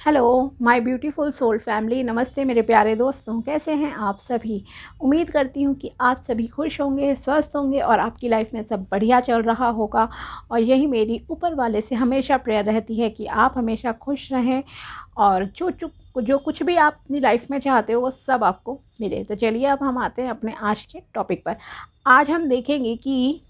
Hello my beautiful soul family, नमस्ते मेरे प्यारे दोस्तों। कैसे हैं आप सभी। उम्मीद करती हूँ कि आप सभी खुश होंगे, स्वस्थ होंगे और आपकी लाइफ में सब बढ़िया चल रहा होगा। और यही मेरी ऊपर वाले से हमेशा प्रेयर रहती है कि आप हमेशा खुश रहें और जो कुछ भी आप अपनी लाइफ में चाहते हो वो सब आपको मिले। तो चलिए अब हम आते हैं अपने आज के टॉपिक पर। आज हम देखेंगे कि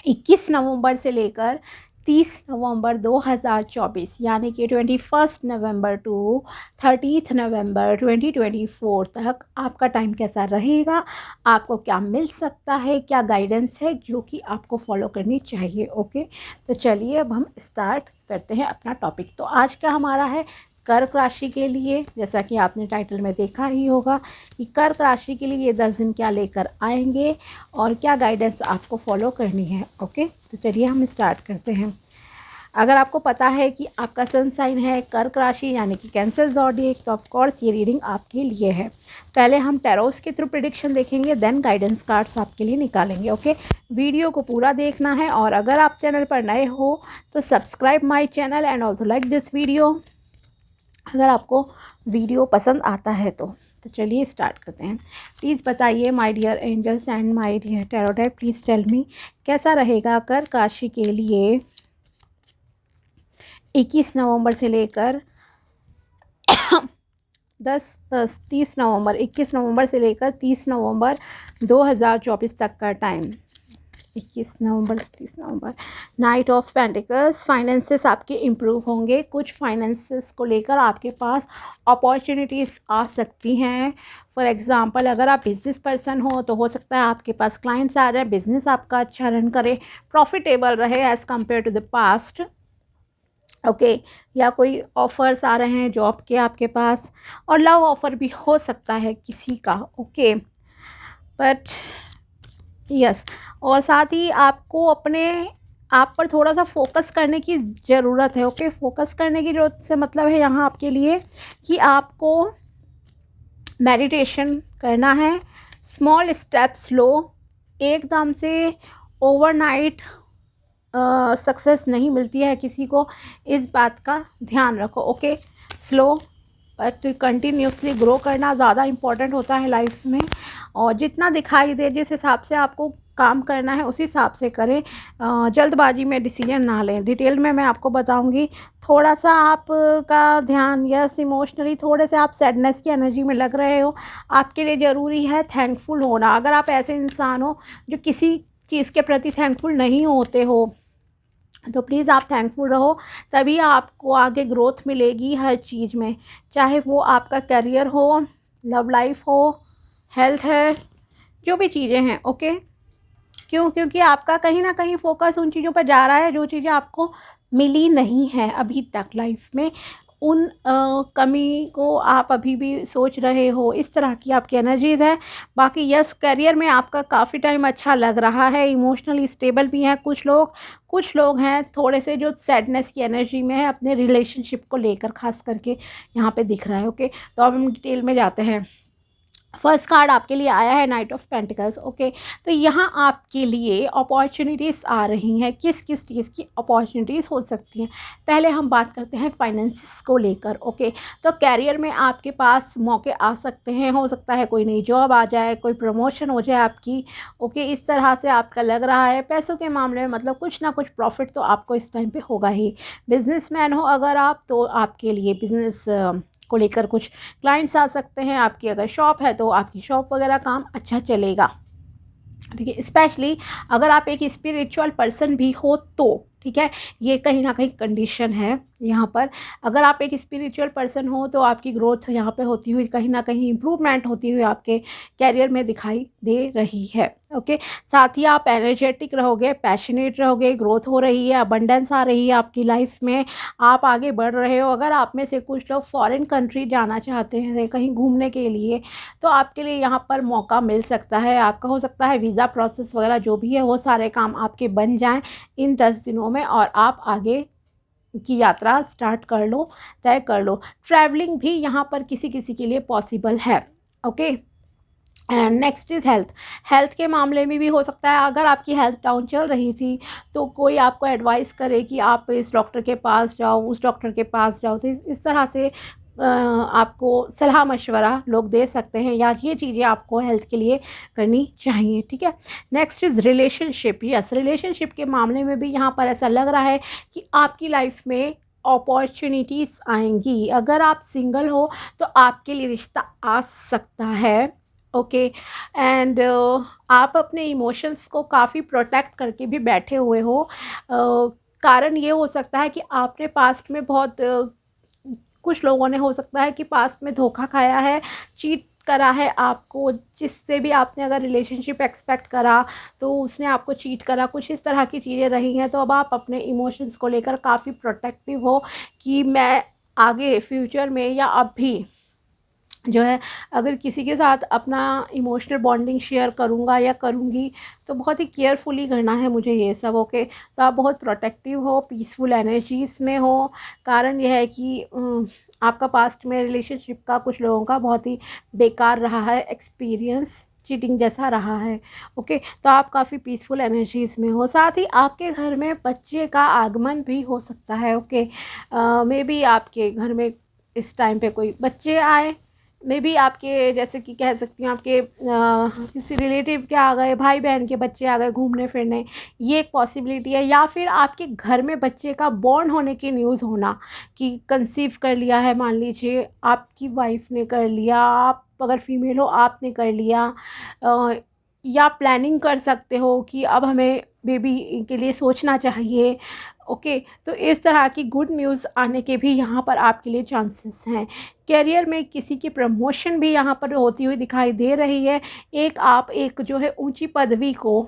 21 नवंबर से लेकर 30 नवंबर 2024 यानी कि 21 नवंबर टू 30 नवंबर 2024 तक आपका टाइम कैसा रहेगा, आपको क्या मिल सकता है, क्या गाइडेंस है जो कि आपको फॉलो करनी चाहिए। ओके, तो चलिए अब हम स्टार्ट करते हैं अपना टॉपिक। तो आज का हमारा है कर्क राशि के लिए। जैसा कि आपने टाइटल में देखा ही होगा कि कर्क राशि के लिए ये 10 दिन क्या लेकर आएंगे और क्या गाइडेंस आपको फॉलो करनी है। ओके, तो चलिए हम स्टार्ट करते हैं। अगर आपको पता है कि आपका सन साइन है कर्क राशि यानी कि कैंसर ज़ोडिएक, तो ऑफ कोर्स ये रीडिंग आपके लिए है। पहले हम टैरोस के थ्रू प्रेडिक्शन देखेंगे, देन गाइडेंस कार्ड्स आपके लिए निकालेंगे। ओके, वीडियो को पूरा देखना है और अगर आप चैनल पर नए हो तो subscribe my channel and also like this video अगर आपको वीडियो पसंद आता है तो चलिए स्टार्ट करते हैं। प्लीज़ बताइए my dear angels and my dear tarot type, please tell me कैसा रहेगा कर्क राशि के लिए 21 नवंबर से लेकर 30 नवंबर 21 नवंबर से लेकर 30 नवंबर 2024 तक का टाइम। 21 नवंबर से 30 नवंबर। नाइट ऑफ पेंटिकल्स, फाइनेंसेस आपके इम्प्रूव होंगे। कुछ फाइनेंसेस को लेकर आपके पास अपॉर्चुनिटीज़ आ सकती हैं। फॉर एग्जांपल अगर आप बिजनेस पर्सन हो तो हो सकता है आपके पास क्लाइंट्स आ जाए, बिजनेस आपका अच्छा रन करे, प्रॉफिटेबल रहे as compare to the past. Okay, या कोई ऑफ़र्स आ रहे हैं जॉब के आपके पास, और लव ऑफ़र भी हो सकता है किसी का। ओके, बट यस, और साथ ही आपको अपने आप पर थोड़ा सा फोकस करने की ज़रूरत है। ओके, फोकस करने की ज़रूरत से मतलब है यहाँ आपके लिए कि आपको मेडिटेशन करना है। स्मॉल स्टेप्स लो, एकदम से ओवरनाइट सक्सेस नहीं मिलती है किसी को, इस बात का ध्यान रखो। Okay, slow but continuously grow करना ज़्यादा इम्पॉर्टेंट होता है लाइफ में। और जितना दिखाई दे, जिस हिसाब से आपको काम करना है उस हिसाब से करें। जल्दबाजी में डिसीजन ना लें। डिटेल में मैं आपको बताऊंगी। थोड़ा सा आपका ध्यान, यस, इमोशनली थोड़े से आप सैडनेस की एनर्जी में लग रहे हो, आपके लिए ज़रूरी है थैंकफुल होना। अगर आप ऐसे इंसान हो जो किसी चीज़ के प्रति थैंकफुल नहीं होते हो तो प्लीज़ आप थैंकफुल रहो, तभी आपको आगे ग्रोथ मिलेगी हर चीज़ में। चाहे वो आपका करियर हो, लव लाइफ हो, हेल्थ है, जो भी चीज़ें हैं। ओके, क्योंकि आपका कहीं ना कहीं फोकस उन चीज़ों पर जा रहा है जो चीज़ें आपको मिली नहीं है अभी तक लाइफ में। उन कमी को आप अभी भी सोच रहे हो, इस तरह की आपकी एनर्जीज़ है। बाकी यस, करियर में आपका काफ़ी टाइम अच्छा लग रहा है, इमोशनली स्टेबल भी हैं कुछ लोग हैं थोड़े से जो सैडनेस की एनर्जी में है अपने रिलेशनशिप को लेकर, खास करके यहाँ पे दिख रहा है। ओके, तो अब हम डिटेल में जाते हैं। फर्स्ट कार्ड आपके लिए आया है नाइट ऑफ पेंटिकल्स। ओके, तो यहाँ आपके लिए अपॉर्चुनिटीज़ आ रही हैं। किस किस चीज़ की अपॉर्चुनिटीज़ हो सकती हैं, पहले हम बात करते हैं फाइनेंसिस को लेकर। ओके, तो कैरियर में आपके पास मौके आ सकते हैं, हो सकता है कोई नई जॉब आ जाए, कोई प्रमोशन हो जाए आपकी। ओके, इस तरह से आपका लग रहा है। पैसों के मामले में मतलब कुछ ना कुछ प्रॉफिट तो आपको इस टाइम पे होगा ही। बिजनेसमैन हो अगर आप, तो आपके लिए बिजनेस को लेकर कुछ क्लाइंट्स आ सकते हैं। आपकी अगर शॉप है तो आपकी शॉप वगैरह काम अच्छा चलेगा। ठीक है, स्पेशली अगर आप एक स्पिरिचुअल पर्सन भी हो तो ठीक है, ये कहीं ना कहीं कंडीशन है यहाँ पर। अगर आप एक स्पिरिचुअल पर्सन हो तो आपकी ग्रोथ यहाँ पे होती हुई, कहीं ना कहीं इम्प्रूवमेंट होती हुई आपके कैरियर में दिखाई दे रही है। ओके, साथ ही आप एनर्जेटिक रहोगे, पैशनेट रहोगे, ग्रोथ हो रही है, अबंडेंस आ रही है आपकी लाइफ में, आप आगे बढ़ रहे हो। अगर आप में से कुछ लोग फॉरेन कंट्री जाना चाहते हैं कहीं घूमने के लिए, तो आपके लिए यहाँ पर मौका मिल सकता है। आपका हो सकता है वीज़ा प्रोसेस वगैरह जो भी है वो सारे काम आपके बन जाएं इन 10 दिनों में और आप आगे की यात्रा स्टार्ट कर लो, तय कर लो। ट्रैवलिंग भी यहाँ पर किसी किसी के लिए पॉसिबल है। Okay, and next is health. Health के मामले में भी हो सकता है, अगर आपकी हेल्थ डाउन चल रही थी तो कोई आपको एडवाइस करे कि आप इस डॉक्टर के पास जाओ, उस डॉक्टर के पास जाओ, तो इस तरह से आपको सलाह मशवरा लोग दे सकते हैं, या ये चीज़ें आपको हेल्थ के लिए करनी चाहिए, ठीक है। Next is relationship. Yes, relationship के मामले में भी यहाँ पर ऐसा लग रहा है कि आपकी लाइफ में अपॉर्चुनिटीज़ आएंगी। अगर आप सिंगल हो तो आपके लिए रिश्ता आ सकता है, ओके। एंड आप अपने इमोशंस को काफ़ी प्रोटेक्ट करके भी बैठे हुए हो। कारण ये हो सकता है कि आपने पास्ट में बहुत कुछ लोगों ने हो सकता है कि पास्ट में धोखा खाया है, चीट करा है आपको, जिससे भी आपने अगर रिलेशनशिप एक्सपेक्ट करा तो उसने आपको चीट करा, कुछ इस तरह की चीज़ें रही हैं। तो अब आप अपने इमोशंस को लेकर काफ़ी प्रोटेक्टिव हो कि मैं आगे फ्यूचर में या अब भी जो है अगर किसी के साथ अपना इमोशनल बॉन्डिंग शेयर करूँगा या करूँगी तो बहुत ही केयरफुली करना है मुझे ये सब, ओके। तो आप बहुत प्रोटेक्टिव हो, पीसफुल एनर्जीज़ में हो। कारण यह है कि आपका पास्ट में रिलेशनशिप का कुछ लोगों का बहुत ही बेकार रहा है, एक्सपीरियंस चीटिंग जैसा रहा है, ओके। तो आप काफ़ी पीसफुल एनर्जीज़ में हो। साथ ही आपके घर में बच्चे का आगमन भी हो सकता है, ओके। मे बी आपके घर में इस टाइम पे कोई बच्चे आए, मे बी आपके जैसे कि कह सकती हूँ आपके किसी रिलेटिव के आ गए, भाई बहन के बच्चे आ गए घूमने फिरने, ये एक पॉसिबिलिटी है। या फिर आपके घर में बच्चे का बॉर्न होने की न्यूज़ होना कि कंसीव कर लिया है, मान लीजिए आपकी वाइफ ने कर लिया, आप अगर फीमेल हो आपने कर लिया, या प्लानिंग कर सकते हो कि अब हमें बेबी के लिए सोचना चाहिए, ओके। तो इस तरह की गुड न्यूज़ आने के भी यहाँ पर आपके लिए चांसेस हैं। करियर में किसी की प्रमोशन भी यहाँ पर होती हुई दिखाई दे रही है। आप एक जो है ऊंची पदवी को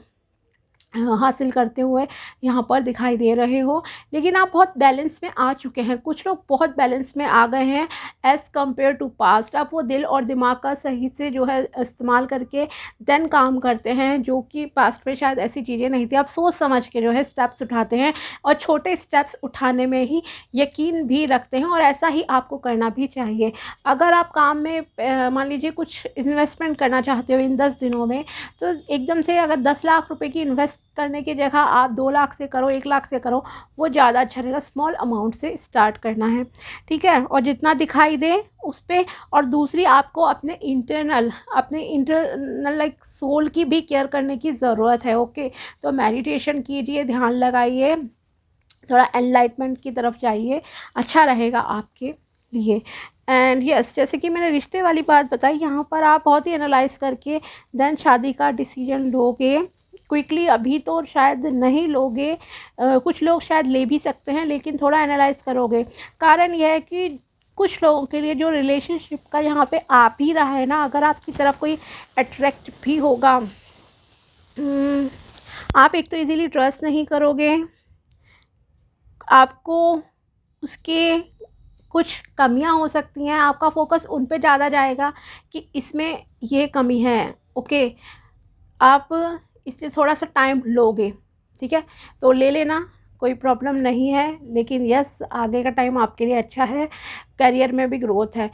हासिल करते हुए यहाँ पर दिखाई दे रहे हो, लेकिन आप बहुत बैलेंस में आ चुके हैं। कुछ लोग बहुत बैलेंस में आ गए हैं एज़ कम्पेयर टू पास्ट। आप वो दिल और दिमाग का सही से जो है इस्तेमाल करके देन काम करते हैं, जो कि पास्ट में शायद ऐसी चीज़ें नहीं थी। आप सोच समझ के जो है स्टेप्स उठाते हैं और छोटे स्टेप्स उठाने में ही यकीन भी रखते हैं, और ऐसा ही आपको करना भी चाहिए। अगर आप काम में मान लीजिए कुछ इन्वेस्टमेंट करना चाहते हो इन 10 दिनों में, तो एकदम से अगर 10 लाख रुपए की इन्वेस्ट करने की जगह आप 2 लाख से करो, 1 लाख से करो, वो ज़्यादा अच्छा रहेगा। स्मॉल अमाउंट से स्टार्ट करना है, ठीक है। और जितना दिखाई दे उस पर, और दूसरी आपको अपने इंटरनल लाइक सोल की भी केयर करने की ज़रूरत है, ओके। तो मेडिटेशन कीजिए, ध्यान लगाइए, थोड़ा एनलाइटमेंट की तरफ जाइए, अच्छा रहेगा आपके लिए। एंड यस, जैसे कि मैंने रिश्ते वाली बात बताई, यहाँ पर आप बहुत ही एनालाइज करके देन शादी का डिसीजन लोगे। क्विकली अभी तो शायद नहीं लोगे, कुछ लोग शायद ले भी सकते हैं, लेकिन थोड़ा एनालाइज करोगे। कारण यह है कि कुछ लोगों के लिए जो रिलेशनशिप का यहाँ पे आ भी रहा है ना, अगर आपकी तरफ कोई अट्रैक्ट भी होगा, आप एक तो इजीली ट्रस्ट नहीं करोगे, आपको उसके कुछ कमियां हो सकती हैं, आपका फोकस उन पे ज़्यादा जाएगा कि इसमें ये कमी है, ओके। आप इसलिए थोड़ा सा टाइम लोगे, ठीक है। तो ले लेना, कोई प्रॉब्लम नहीं है, लेकिन यस आगे का टाइम आपके लिए अच्छा है, करियर में भी ग्रोथ है।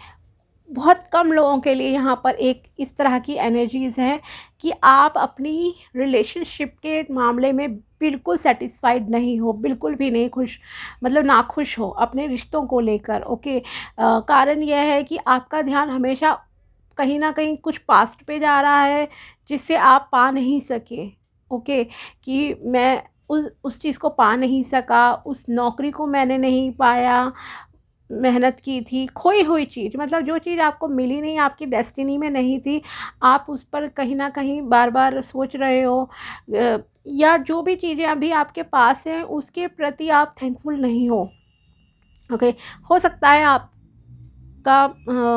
बहुत कम लोगों के लिए यहाँ पर एक इस तरह की एनर्जीज़ हैं कि आप अपनी रिलेशनशिप के मामले में बिल्कुल सेटिस्फाइड नहीं हो, बिल्कुल भी नहीं खुश, मतलब नाखुश हो अपने रिश्तों को लेकर, ओके। कारण यह है कि आपका ध्यान हमेशा कहीं ना कहीं कुछ पास्ट पे जा रहा है जिससे आप पा नहीं सके, ओके। कि मैं उस चीज़ को पा नहीं सका, उस नौकरी को मैंने नहीं पाया, मेहनत की थी, खोई हुई चीज़, मतलब जो चीज़ आपको मिली नहीं, आपकी डेस्टिनी में नहीं थी, आप उस पर कहीं ना कहीं बार बार सोच रहे हो, या जो भी चीज़ें अभी आपके पास हैं उसके प्रति आप थैंकफुल नहीं हो, ओके। हो सकता है आपका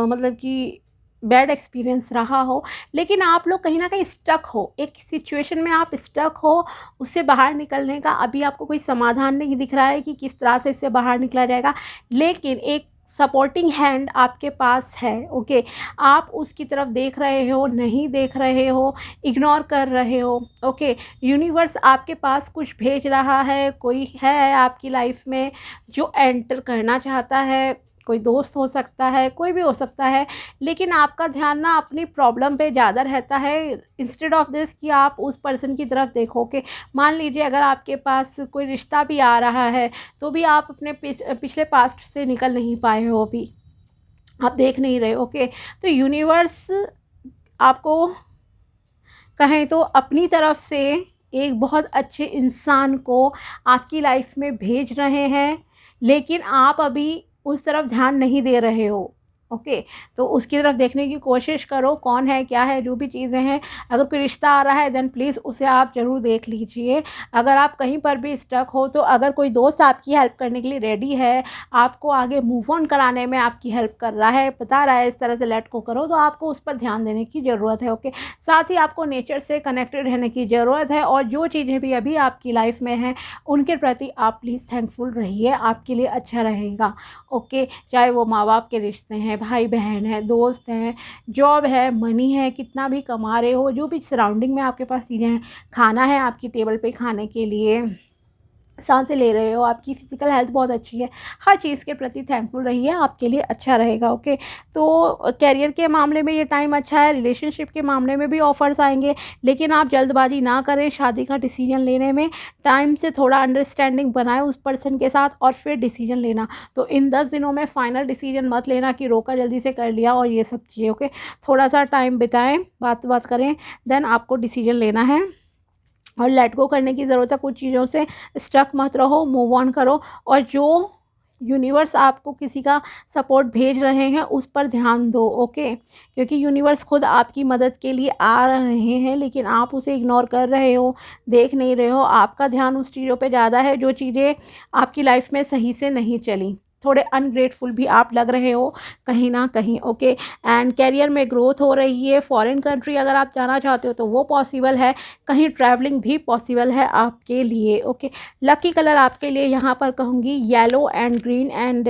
मतलब कि बैड एक्सपीरियंस रहा हो, लेकिन आप लोग कहीं ना कहीं स्टक हो, एक सिचुएशन में आप स्टक हो, उससे बाहर निकलने का अभी आपको कोई समाधान नहीं दिख रहा है कि किस तरह से इससे बाहर निकला जाएगा, लेकिन एक सपोर्टिंग हैंड आपके पास है, ओके। आप उसकी तरफ देख रहे हो, नहीं देख रहे हो, इग्नोर कर रहे हो, ओके। यूनिवर्स आपके पास कुछ भेज रहा है, कोई है आपकी लाइफ में जो एंटर करना चाहता है, कोई दोस्त हो सकता है, कोई भी हो सकता है, लेकिन आपका ध्यान ना अपनी प्रॉब्लम पे ज़्यादा रहता है इंस्टेड ऑफ दिस कि आप उस पर्सन की तरफ देखो। कि मान लीजिए अगर आपके पास कोई रिश्ता भी आ रहा है तो भी आप अपने पिछले पास्ट से निकल नहीं पाए हो, अभी आप देख नहीं रहे। ओके, तो यूनिवर्स आपको कहें तो अपनी तरफ से एक बहुत अच्छे इंसान को आपकी लाइफ में भेज रहे हैं, लेकिन आप अभी उस तरफ ध्यान नहीं दे रहे हो। ओके, तो उसकी तरफ देखने की कोशिश करो, कौन है, क्या है, जो भी चीज़ें हैं। अगर कोई रिश्ता आ रहा है देन प्लीज़ उसे आप ज़रूर देख लीजिए। अगर आप कहीं पर भी स्टक हो तो अगर कोई दोस्त आपकी हेल्प करने के लिए रेडी है, आपको आगे मूव ऑन कराने में आपकी हेल्प कर रहा है, बता रहा है इस तरह से लेट को करो, तो आपको उस पर ध्यान देने की ज़रूरत है। ओके, साथ ही आपको नेचर से कनेक्टेड रहने की ज़रूरत है, और जो चीज़ें भी अभी आपकी लाइफ में हैं उनके प्रति आप प्लीज़ थैंकफुल रहिए, आपके लिए अच्छा रहेगा। ओके, चाहे वो माँ बाप के रिश्ते हैं, भाई बहन है, दोस्त हैं, जॉब है, मनी है, कितना भी कमा रहे हो, जो भी सराउंडिंग में आपके पास चीज़ें हैं, खाना है आपकी टेबल पे खाने के लिए, सांसें ले रहे हो, आपकी फ़िज़िकल हेल्थ बहुत अच्छी है, हर चीज़ के प्रति थैंकफुल रहिए, आपके लिए अच्छा रहेगा। ओके, तो करियर के मामले में ये टाइम अच्छा है, रिलेशनशिप के मामले में भी ऑफ़र्स आएंगे, लेकिन आप जल्दबाजी ना करें शादी का डिसीजन लेने में। टाइम से थोड़ा अंडरस्टैंडिंग बनाएं उस पर्सन के साथ और फिर डिसीजन लेना। तो इन 10 दिनों में फ़ाइनल डिसीजन मत लेना कि रोका जल्दी से कर लिया और ये सब चीज़ें। ओके, थोड़ा सा टाइम बिताएं, बात करें, देन आपको डिसीजन लेना है और लेट गो करने की ज़रूरत है। कुछ चीज़ों से स्टक मत रहो, मूव ऑन करो, और जो यूनिवर्स आपको किसी का सपोर्ट भेज रहे हैं उस पर ध्यान दो। ओके, क्योंकि यूनिवर्स खुद आपकी मदद के लिए आ रहे हैं, लेकिन आप उसे इग्नोर कर रहे हो, देख नहीं रहे हो। आपका ध्यान उस चीज़ों पे ज़्यादा है जो चीज़ें आपकी लाइफ में सही से नहीं चली। थोड़े अनग्रेटफुल भी आप लग रहे हो कहीं ना कहीं। ओके, एंड कैरियर में ग्रोथ हो रही है। फॉरेन कंट्री अगर आप जाना चाहते हो तो वो पॉसिबल है, कहीं ट्रैवलिंग भी पॉसिबल है आपके लिए। ओके, लकी कलर आपके लिए यहाँ पर कहूँगी yellow and green, and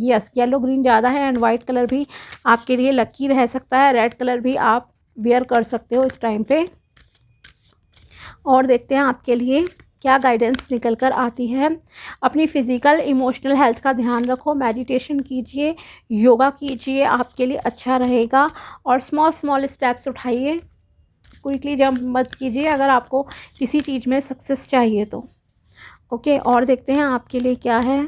yes yellow green ज़्यादा है, एंड वाइट कलर भी आपके लिए लकी रह सकता है। रेड कलर भी आप वेयर कर सकते हो इस टाइम पे। और देखते हैं आपके लिए क्या गाइडेंस निकल कर आती है। अपनी फ़िज़िकल इमोशनल हेल्थ का ध्यान रखो, मेडिटेशन कीजिए, योगा कीजिए, आपके लिए अच्छा रहेगा। और स्मॉल स्टेप्स उठाइए, क्विकली जंप मत कीजिए अगर आपको किसी चीज़ में सक्सेस चाहिए तो। ओके, और देखते हैं आपके लिए क्या है।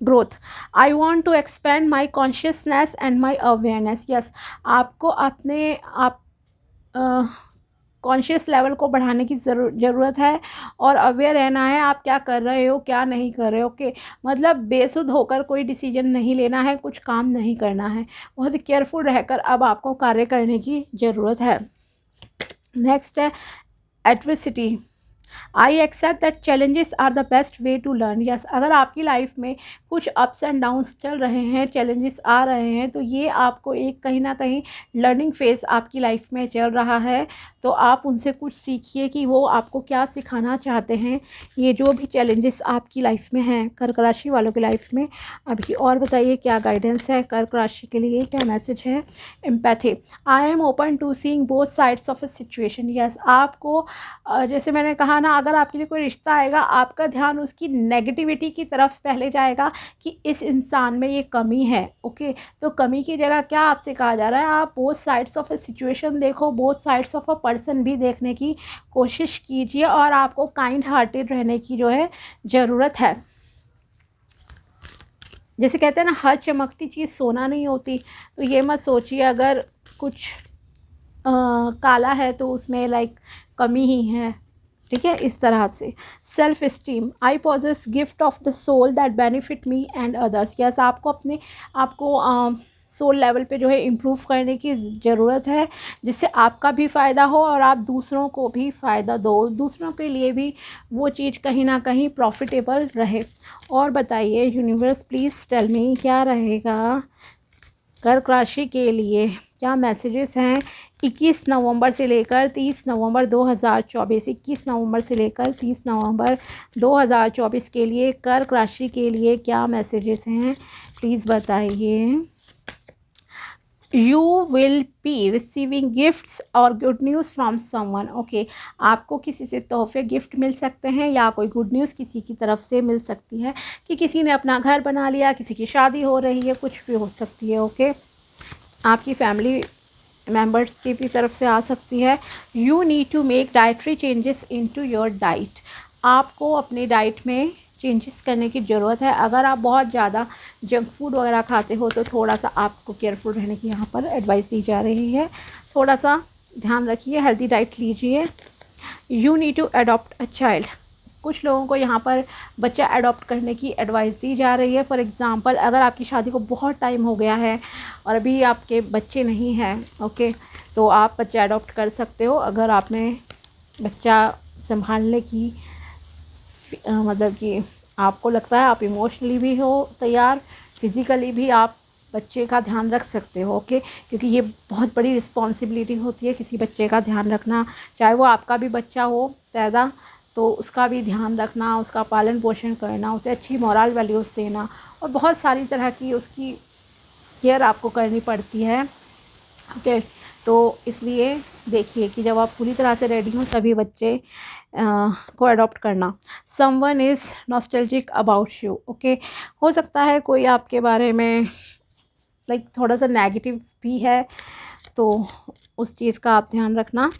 Growth, I want to expand my consciousness and my awareness. Yes, आपको अपने आप कॉन्शियस लेवल को बढ़ाने की ज़रूरत है और अवेयर रहना है आप क्या कर रहे हो, क्या नहीं कर रहे हो। ओके, मतलब बेसुध होकर कोई डिसीजन नहीं लेना है, कुछ काम नहीं करना है, बहुत केयरफुल रहकर अब आपको कार्य करने की ज़रूरत है। नेक्स्ट है adversity, I accept that challenges are the best way to learn. Yes, अगर आपकी लाइफ में कुछ अप्स एंड डाउन्स चल रहे हैं, चैलेंजेस आ रहे हैं, तो ये आपको एक कहीं ना कहीं लर्निंग फेज़ आपकी लाइफ में चल रहा है। तो आप उनसे कुछ सीखिए कि वो आपको क्या सिखाना चाहते हैं, ये जो भी चैलेंजेस आपकी लाइफ में हैं कर्क राशि वालों की लाइफ में अभी। और बताइए क्या गाइडेंस है कर्क राशि के लिए, क्या मैसेज है। Empathy, I am open to seeing both sides of a situation. Yes, आपको जैसे मैंने कहा ना, अगर आपके लिए कोई रिश्ता आएगा आपका ध्यान उसकी नेगेटिविटी की तरफ पहले जाएगा कि इस इंसान में ये कमी है। ओके, तो कमी की जगह क्या आपसे कहा जा रहा है, आप both sides of a situation देखो, both sides of a person भी देखने की कोशिश कीजिए, और आपको काइंड हार्टेड रहने की जो है ज़रूरत है। जैसे कहते हैं ना, हर चमकती चीज़ सोना नहीं होती, तो ये मत सोचिए अगर कुछ काला है तो उसमें लाइक कमी ही है। ठीक है, इस तरह से। Self esteem, I possess gift of the soul that benefit me and others. Yes, आपको अपने आपको सोल लेवल पे जो है इम्प्रूव करने की ज़रूरत है, जिससे आपका भी फ़ायदा हो और आप दूसरों को भी फ़ायदा दो, दूसरों के लिए भी वो चीज़ कहीं ना कहीं प्रॉफिटेबल रहे। और बताइए यूनिवर्स प्लीज़ टेल मी क्या रहेगा कर्क राशि के लिए, क्या मैसेजेस हैं 21 नवंबर से लेकर 30 नवंबर 2024। 21 नवंबर से लेकर 30 नवंबर 2024 के लिए कर्क राशि के लिए क्या मैसेजेस हैं, प्लीज़ बताइए। You will be receiving gifts और good news from someone. Okay, आपको किसी से तोहफे गिफ्ट मिल सकते हैं या कोई गुड न्यूज़ किसी की तरफ से मिल सकती है कि किसी ने अपना घर बना लिया, किसी की शादी हो रही है, कुछ भी हो सकती है। ओके, आपकी फैमिली मेंबर्स की भी तरफ से आ सकती है। You need to make dietary changes into your diet. आपको अपनी डाइट में चेंजेस करने की ज़रूरत है। अगर आप बहुत ज़्यादा जंक फूड वगैरह खाते हो तो थोड़ा सा आपको केयरफुल रहने की यहाँ पर एडवाइस दी जा रही है। थोड़ा सा ध्यान रखिए, हेल्दी डाइट लीजिए। You need to adopt a child. कुछ लोगों को यहाँ पर बच्चा अडॉप्ट करने की एडवाइस दी जा रही है। फॉर एग्ज़ाम्पल, अगर आपकी शादी को बहुत टाइम हो गया है और अभी आपके बच्चे नहीं हैं, ओके, तो आप बच्चा अडॉप्ट कर सकते हो। अगर आपने बच्चा संभालने की मतलब कि आपको लगता है आप इमोशनली भी हो तैयार, फिज़िकली भी आप बच्चे का ध्यान रख सकते हो। ओके, क्योंकि ये बहुत बड़ी रिस्पॉन्सिबिलिटी होती है किसी बच्चे का ध्यान रखना, चाहे वो आपका भी बच्चा हो पैदा, तो उसका भी ध्यान रखना, उसका पालन पोषण करना, उसे अच्छी मोरल वैल्यूज़ देना और बहुत सारी तरह की उसकी केयर आपको करनी पड़ती है। ओके, तो इसलिए देखिए कि जब आप पूरी तरह से रेडी हो तभी बच्चे को अडॉप्ट करना। Someone is nostalgic about you. Okay, हो सकता है कोई आपके बारे में लाइक थोड़ा सा नेगेटिव भी है, तो उस चीज़ का आप ध्यान रखना।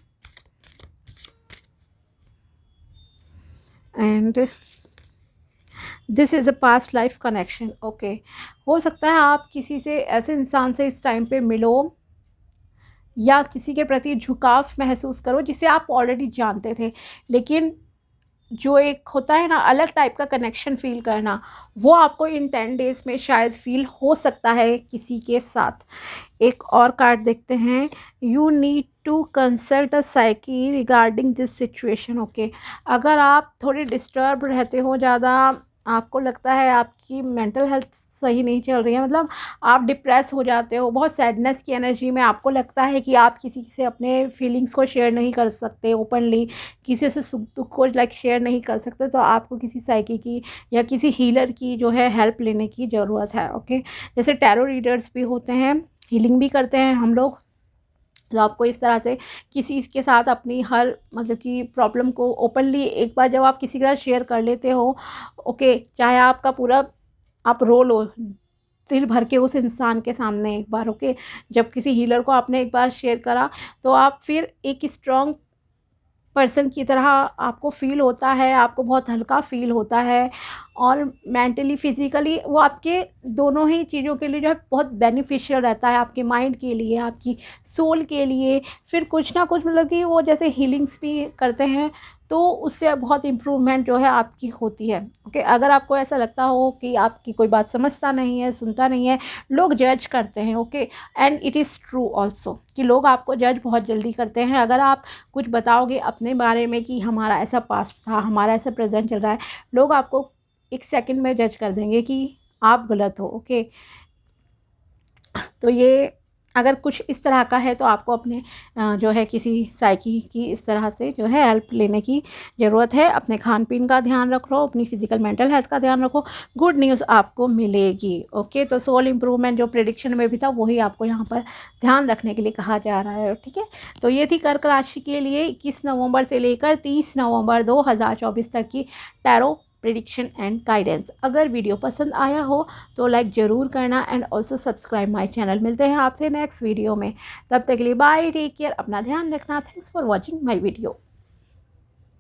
And this is a past life connection. Okay, हो सकता है आप किसी से ऐसे इंसान से इस टाइम पे मिलो या किसी के प्रति झुकाव महसूस करो जिसे आप ऑलरेडी जानते थे, लेकिन जो एक होता है ना अलग टाइप का कनेक्शन फ़ील करना, वो आपको इन 10 डेज़ में शायद फ़ील हो सकता है किसी के साथ। एक और कार्ड देखते हैं। You need to consult a psyche regarding this situation. Okay, अगर आप थोड़े डिस्टर्ब रहते हो ज़्यादा, आपको लगता है आपकी मेंटल हेल्थ सही नहीं चल रही है, मतलब आप डिप्रेस हो जाते हो, बहुत सैडनेस की एनर्जी में, आपको लगता है कि आप किसी से अपने फीलिंग्स को शेयर नहीं कर सकते ओपनली, किसी से सुख दुख को लाइक शेयर नहीं कर सकते, तो आपको किसी साइकी की या किसी हीलर की जो है हेल्प लेने की ज़रूरत है। ओके, जैसे टैरो रीडर्स भी होते हैं, हीलिंग भी करते हैं हम लोग, तो आपको इस तरह से किसी के साथ अपनी हर मतलब कि प्रॉब्लम को ओपनली एक बार जब आप किसी के साथ शेयर कर लेते हो, ओके, चाहे आपका पूरा आप रो लो दिल भर के उस इंसान के सामने एक बार। ओके, जब किसी हीलर को आपने एक बार शेयर करा तो आप फिर एक स्ट्रॉन्ग पर्सन की तरह आपको फ़ील होता है, आपको बहुत हल्का फ़ील होता है और मेंटली फ़िज़िकली वो आपके दोनों ही चीज़ों के लिए जो है बहुत बेनिफिशियल रहता है, आपके माइंड के लिए, आपकी सोल के लिए। फिर कुछ ना कुछ मतलब कि वो जैसे हीलिंग्स भी करते हैं तो उससे बहुत इम्प्रूवमेंट जो है आपकी होती है। ओके, अगर आपको ऐसा लगता हो कि आपकी कोई बात समझता नहीं है, सुनता नहीं है, लोग जज करते हैं। Okay, and it is true also कि लोग आपको जज बहुत जल्दी करते हैं। अगर आप कुछ बताओगे अपने बारे में कि हमारा ऐसा पास्ट था, हमारा ऐसा प्रेजेंट चल रहा है, लोग आपको एक सेकंड में जज कर देंगे कि आप गलत हो। ओके, तो ये अगर कुछ इस तरह का है तो आपको अपने जो है किसी साइकी की इस तरह से जो है हेल्प लेने की ज़रूरत है। अपने खान पीन का ध्यान रखो, अपनी फिजिकल मेंटल हेल्थ का ध्यान रखो, गुड न्यूज़ आपको मिलेगी। ओके, तो सोल इम्प्रूवमेंट जो प्रेडिक्शन में भी था वही आपको यहाँ पर ध्यान रखने के लिए कहा जा रहा है। ठीक है, तो ये थी कर्क राशि के लिए 21 नवंबर से लेकर 30 नवंबर 2024 तक की टैरो प्रेडिक्शन एंड गाइडेंस। अगर वीडियो पसंद आया हो तो लाइक ज़रूर करना and also subscribe my channel. मिलते हैं आपसे नेक्स्ट वीडियो में, तब तक के लिए बाय, टेक केयर, अपना ध्यान रखना। Thanks for watching my video.